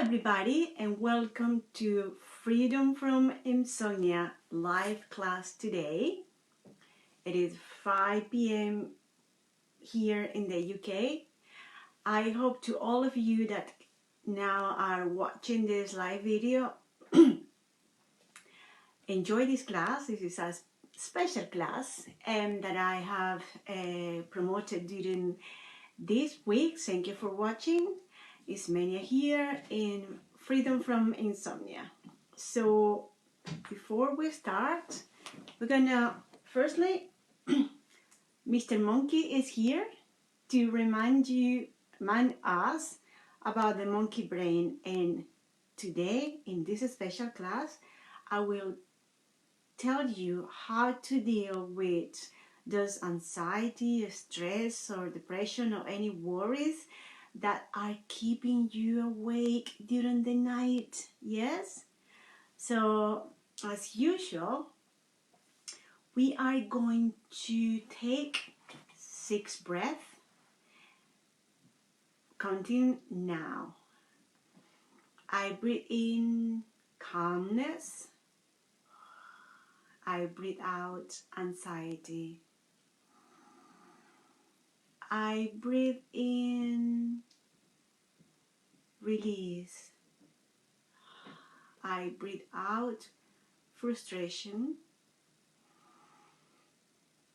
everybody, and welcome to Freedom from Insomnia live class today. It is 5 p.m. here in the UK. I hope to all of you that now are watching this live video enjoy this class. This is a special class that I have promoted during this week. Thank you for watching. Ismenia here in Freedom from Insomnia. So before we start, we're gonna firstly Mr. Monkey is here to remind us about the monkey brain, and today in this special class I will tell you how to deal with those anxiety, stress or depression or any worries that are keeping you awake during the night. Yes? So as usual, we are going to take 6 breaths, counting now. I breathe in calmness. I breathe out anxiety. I breathe in release. I breathe out frustration.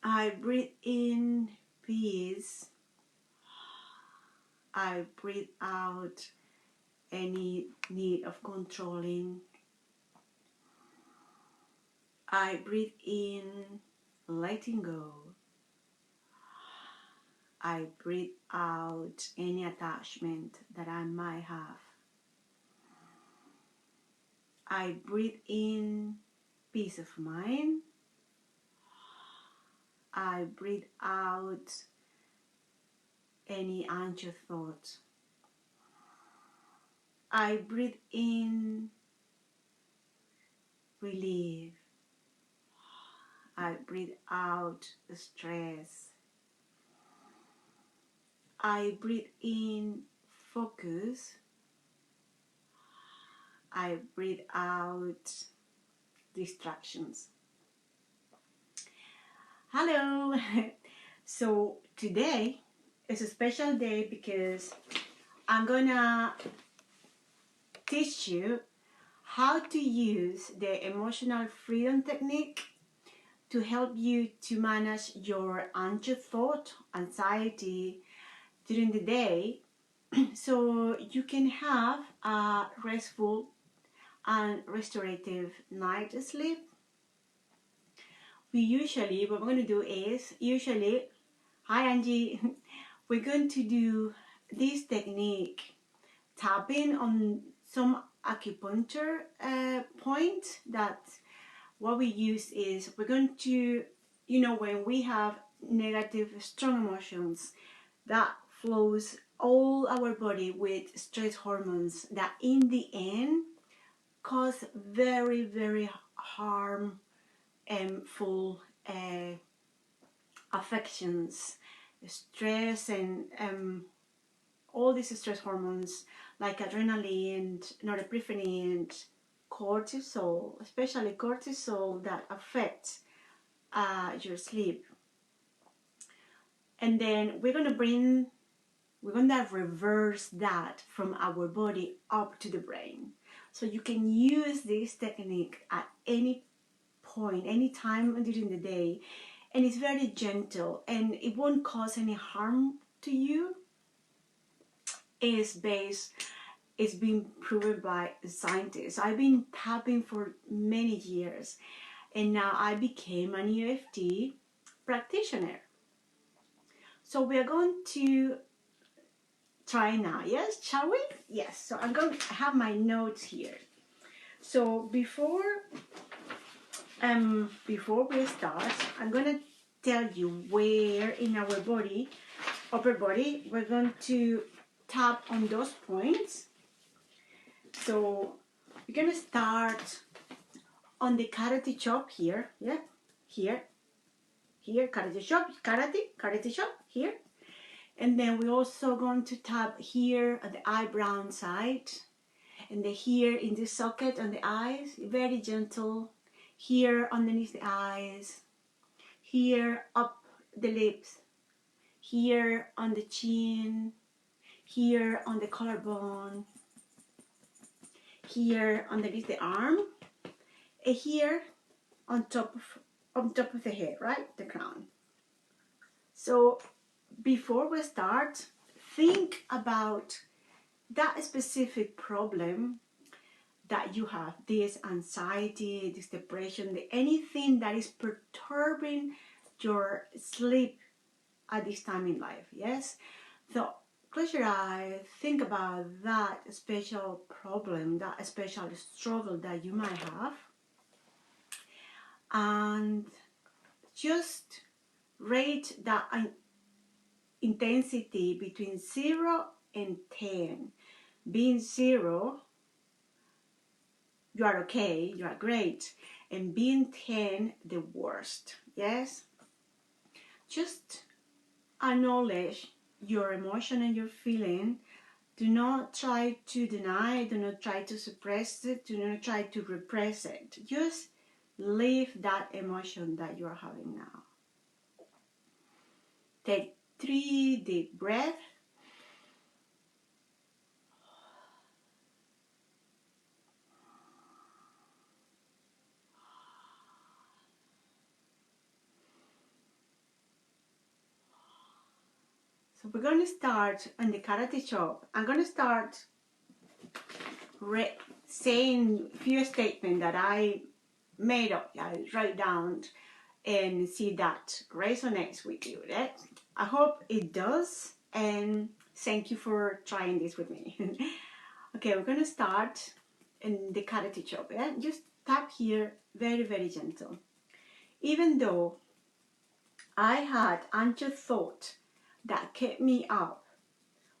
I breathe in peace. I breathe out any need of controlling. I breathe in letting go. I breathe out any attachment that I might have. I breathe in peace of mind. I breathe out any anxious thoughts. I breathe in relief. I breathe out stress. I breathe in focus. I breathe out distractions. Hello! So today is a special day because I'm gonna teach you how to use the emotional freedom technique to help you to manage your anxious thought, anxiety during the day, so you can have a restful and restorative night sleep. What we're going to do is, hi Angie, we're going to do this technique, tapping on some acupuncture point. That what we use is, we're going to, when we have negative, strong emotions, that flows all our body with stress hormones that in the end cause very, very harmful affections, stress, and all these stress hormones like adrenaline, norepinephrine, cortisol, especially cortisol, that affect your sleep. And then we're gonna reverse that from our body up to the brain. So you can use this technique at any point, any time during the day, and it's very gentle and it won't cause any harm to you. It's been proven by scientists. I've been tapping for many years, and now I became an EFT practitioner. So we are going to try now. Yes, shall we? Yes. So I'm going to have my notes here. So before we start, I'm going to tell you where in our body, upper body, we're going to tap on those points. So we're going to start on the karate chop here. Yeah, here, karate chop here. And then we're also going to tap here at the eyebrow side. And then here in the socket on the eyes, very gentle. Here underneath the eyes, here up the lips, here on the chin, here on the collarbone, here underneath the arm, and here on top of the head, right? The crown. So before we start, think about that specific problem that you have, this anxiety, this depression, anything that is perturbing your sleep at this time in life. Yes, so close your eyes, think about that special problem, that special struggle that you might have, and just rate that intensity between 0 and 10. Being 0, you are okay, you are great, and being 10, the worst. Yes, just acknowledge your emotion and your feeling. Do not try to deny, do not try to suppress it, do not try to repress it. Just live that emotion that you are having now. Take 3 deep breaths. So we're going to start on the karate chop. I'm going to start saying a few statements that I made up, I write down, and see that resonates with you. Right? I hope it does, and thank you for trying this with me. Okay, we're going to start in the karate chop. Yeah? Just tap here, very, very gentle. Even though I had anxious thought that kept me up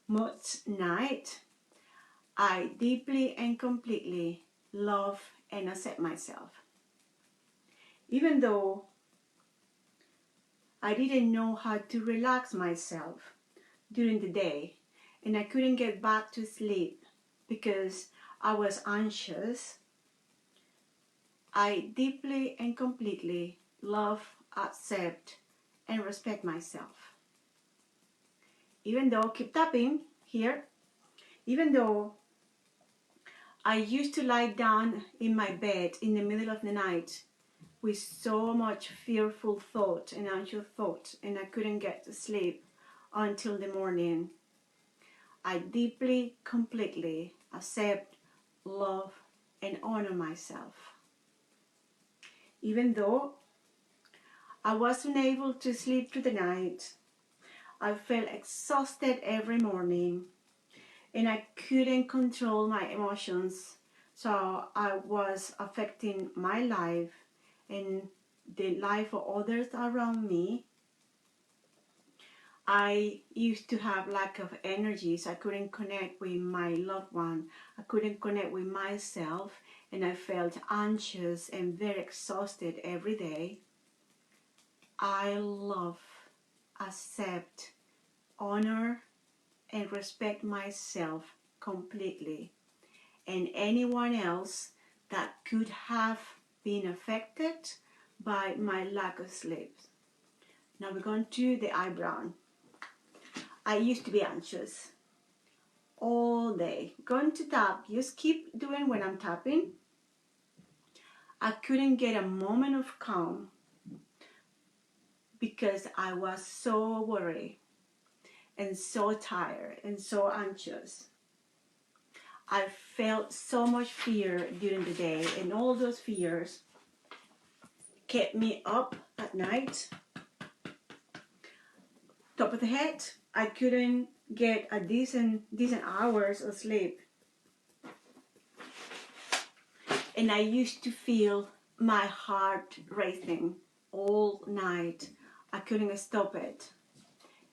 much night, I deeply and completely love and accept myself. Even though I didn't know how to relax myself during the day and I couldn't get back to sleep because I was anxious, I deeply and completely love, accept, and respect myself. Even though, keep tapping here, even though I used to lie down in my bed in the middle of the night with so much fearful thought and anxious thought, and I couldn't get to sleep until the morning, I deeply, completely accept, love, and honor myself. Even though I was unable to sleep through the night, I felt exhausted every morning, and I couldn't control my emotions, so I was affecting my life and the life of others around me. I used to have lack of energy, so I couldn't connect with my loved one. I couldn't connect with myself, and I felt anxious and very exhausted every day. I love, accept, honor, and respect myself completely, and anyone else that could have been affected by my lack of sleep. Now we're going to the eyebrow. I used to be anxious all day. Going to tap, just keep doing when I'm tapping. I couldn't get a moment of calm because I was so worried and so tired and so anxious. I felt so much fear during the day, and all those fears kept me up at night. Top of the head, I couldn't get a decent hours of sleep. And I used to feel my heart racing all night. I couldn't stop it.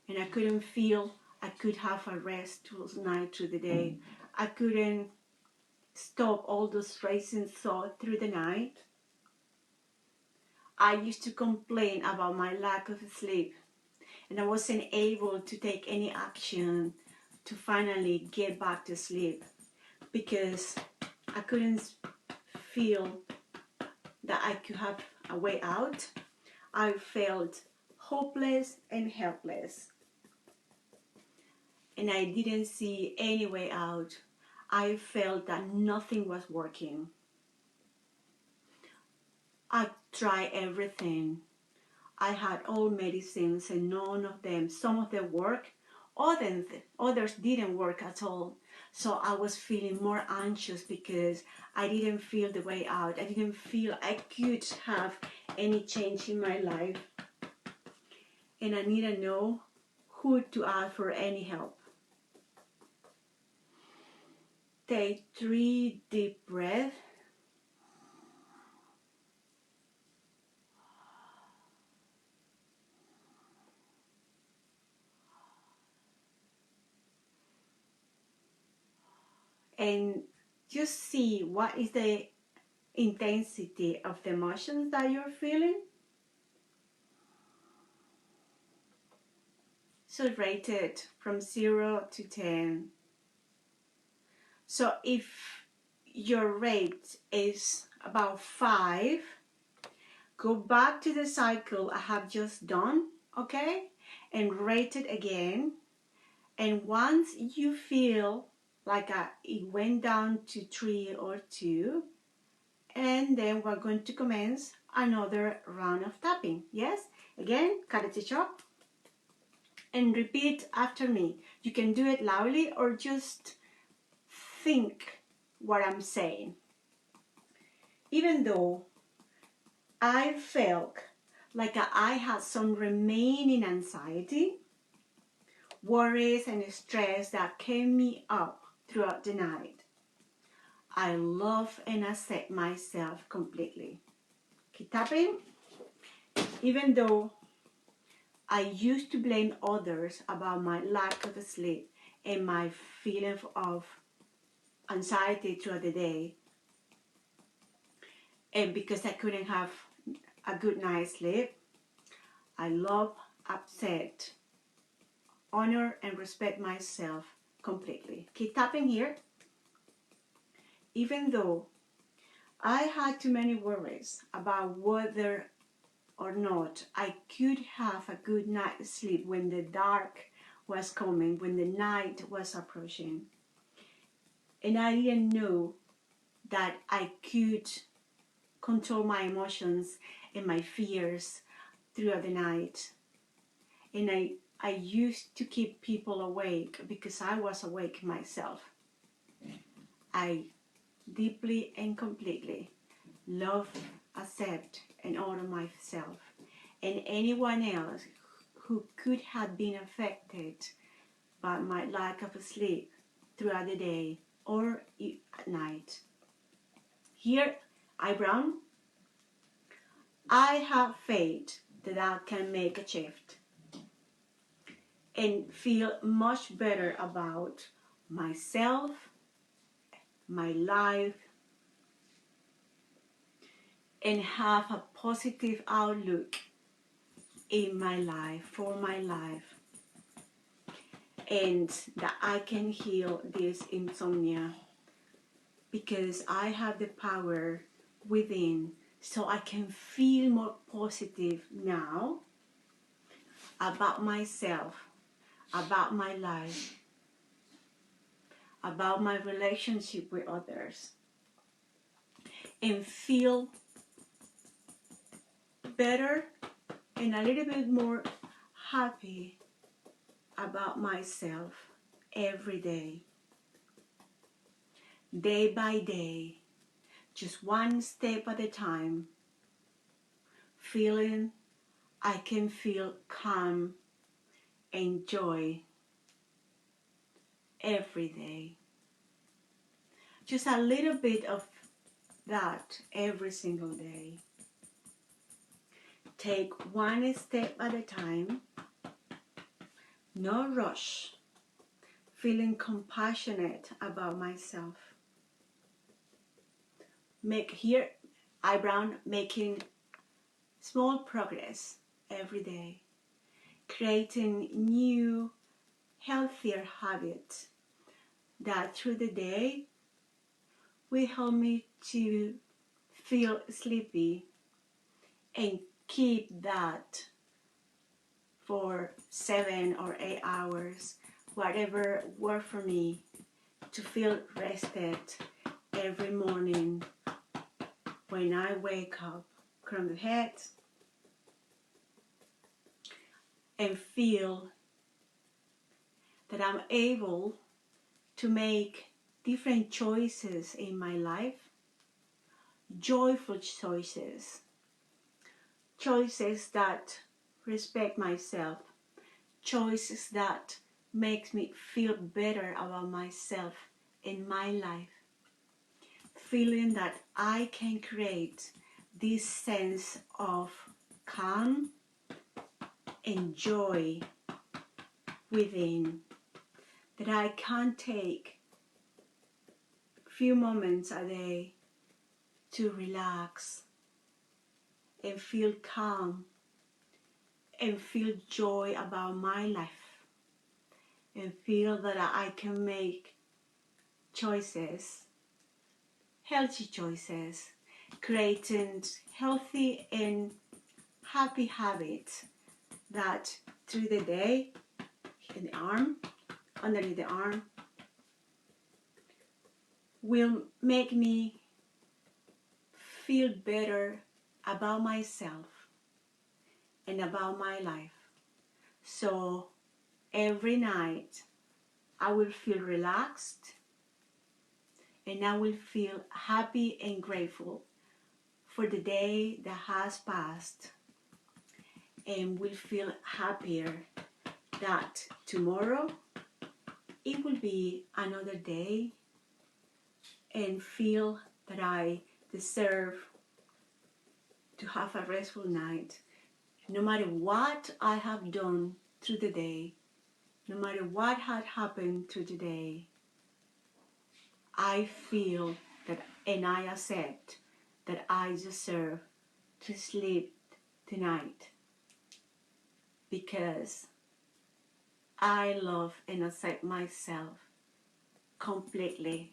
And I couldn't feel I could have a restful night through the day. I couldn't stop all those racing thoughts through the night. I used to complain about my lack of sleep, and I wasn't able to take any action to finally get back to sleep because I couldn't feel that I could have a way out. I felt hopeless and helpless. And I didn't see any way out. I felt that nothing was working. I tried everything. I had all medicines and none of them, some of them worked, others didn't work at all. So I was feeling more anxious because I didn't feel the way out. I didn't feel I could have any change in my life. And I need to know who to ask for any help. Take 3 deep breaths. And just see what is the intensity of the emotions that you're feeling. So rate it from 0 to 10. So if your rate is about 5, go back to the cycle I have just done, okay? And rate it again. And once you feel like it went down to 3 or 2, and then we're going to commence another round of tapping. Yes? Again, karate chop. And repeat after me. You can do it loudly or just think what I'm saying. Even though I felt like I had some remaining anxiety, worries and stress that kept me up throughout the night, I love and accept myself completely. Keep tapping. Even though I used to blame others about my lack of sleep and my feeling of anxiety throughout the day, and because I couldn't have a good night's sleep, I love, accept, honor, and respect myself completely. Keep tapping here. Even though I had too many worries about whether or not I could have a good night's sleep when the dark was coming, when the night was approaching, and I didn't know that I could control my emotions and my fears throughout the night. And I used to keep people awake because I was awake myself. I deeply and completely love, accept, and honor myself and anyone else who could have been affected by my lack of sleep throughout the day or at night. Here, eyebrow, I have faith that I can make a shift and feel much better about myself, my life, and have a positive outlook in my life, for my life, and that I can heal this insomnia because I have the power within, so I can feel more positive now about myself, about my life, about my relationship with others, and feel better and a little bit more happy about myself every day, day by day, just one step at a time, feeling I can feel calm and joy every day. Just a little bit of that every single day. Take one step at a time, no rush, feeling compassionate about myself. Make here, eyebrow, making small progress every day, creating new, healthier habits that through the day will help me to feel sleepy and keep that for 7 or 8 hours, whatever works for me, to feel rested every morning when I wake up from the head and feel that I'm able to make different choices in my life, joyful choices, choices that respect myself, choices that make me feel better about myself in my life, feeling that I can create this sense of calm and joy within, that I can take a few moments a day to relax and feel calm and feel joy about my life and feel that I can make choices, healthy choices, creating healthy and happy habits that through the day, in the arm, underneath the arm, will make me feel better about myself and about my life. So every night I will feel relaxed and I will feel happy and grateful for the day that has passed, and will feel happier that tomorrow it will be another day, and feel that I deserve to have a restful night. No matter what I have done through the day, no matter what had happened through the day, I feel that and I accept that I deserve to sleep tonight, because I love and accept myself completely,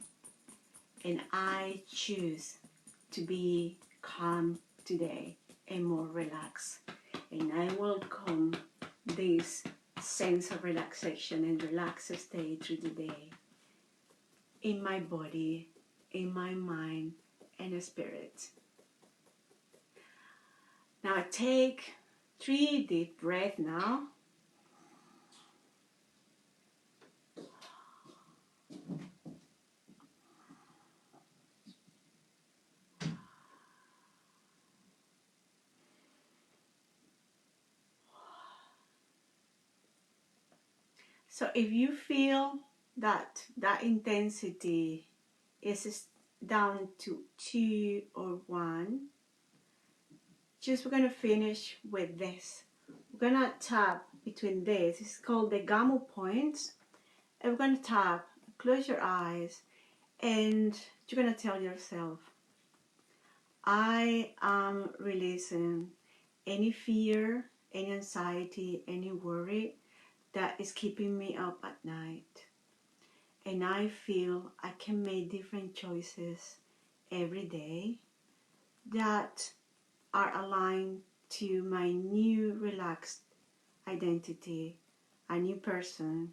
and I choose to be calm today and more relaxed, and I welcome this sense of relaxation and relaxed state through the day in my body, in my mind and spirit. Now take 3 deep breaths now. So if you feel that that intensity is down to 2 or 1, just we're going to finish with this. We're going to tap between this. It's called the gamma points. And we're going to tap, close your eyes, and you're going to tell yourself, I am releasing any fear, any anxiety, any worry that is keeping me up at night. And I feel I can make different choices every day that are aligned to my new relaxed identity, a new person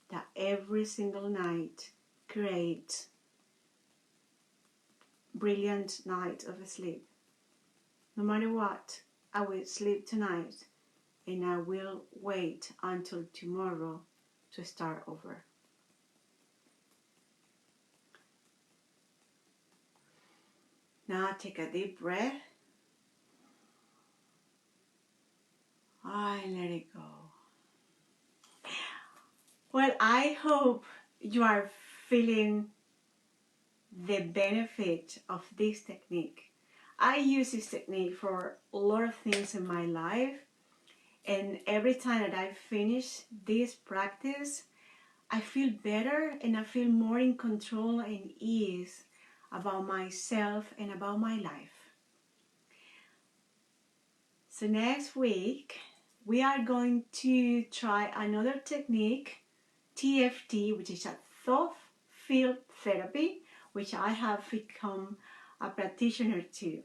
that every single night creates brilliant night of sleep. No matter what, I will sleep tonight, and I will wait until tomorrow to start over. Now take a deep breath. And let it go. Well, I hope you are feeling the benefit of this technique. I use this technique for a lot of things in my life, and every time that I finish this practice, I feel better and I feel more in control and ease about myself and about my life. So next week, we are going to try another technique, TFT, which is a thought field therapy, which I have become a practitioner too.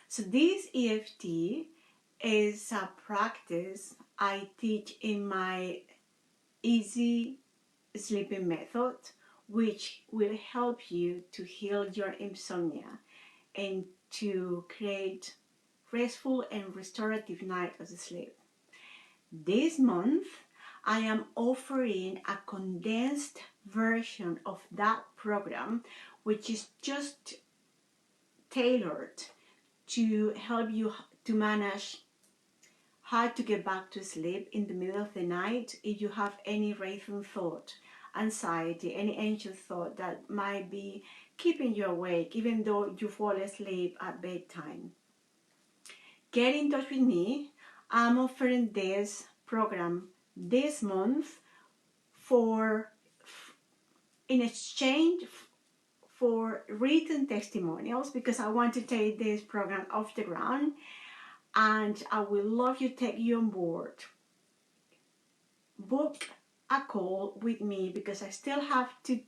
So this EFT is a practice I teach in my Izzy Sleeping Method, which will help you to heal your insomnia and to create restful and restorative night of sleep. This month, I am offering a condensed version of that program, which is just tailored to help you to manage how to get back to sleep in the middle of the night if you have any racing thought, anxiety, any anxious thought that might be keeping you awake even though you fall asleep at bedtime. Get in touch with me. I'm offering this program this month for in exchange for written testimonials, because I want to take this program off the ground and I would love to take you on board. Book a call with me because I still have to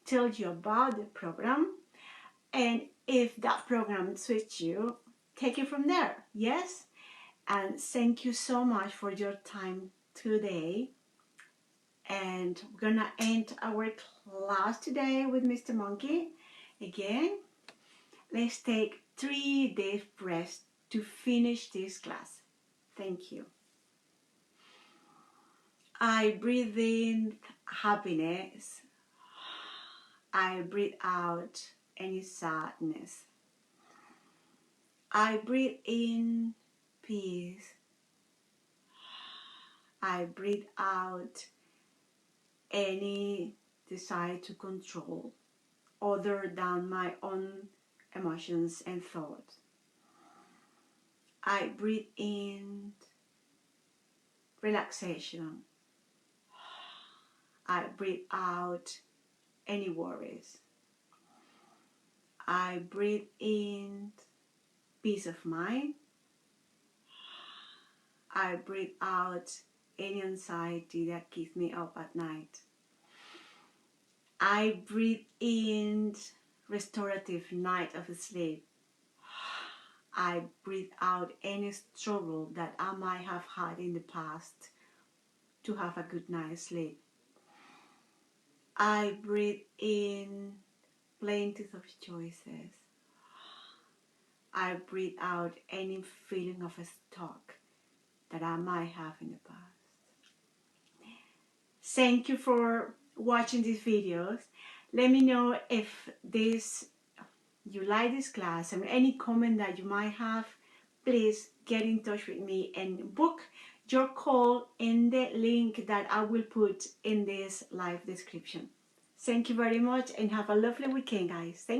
tell you about the program, and if that program suits you, take it from there. Yes? And thank you so much for your time today. And we're gonna end our class today with Mr. Monkey. Again, let's take 3 deep breaths to finish this class. Thank you. I breathe in happiness. I breathe out any sadness. I breathe in peace. I breathe out any desire to control other than my own emotions and thoughts. I breathe in relaxation. I breathe out any worries. I breathe in peace of mind. I breathe out any anxiety that keeps me up at night. I breathe in restorative night of sleep. I breathe out any struggle that I might have had in the past to have a good night's sleep. I breathe in plenty of choices. I breathe out any feeling of stuck that I might have in the past. Thank you for watching these videos. Let me know if you like this class and any comment that you might have. Please get in touch with me and book your call in the link that I will put in this live description. Thank you very much and have a lovely weekend, guys. Thank you.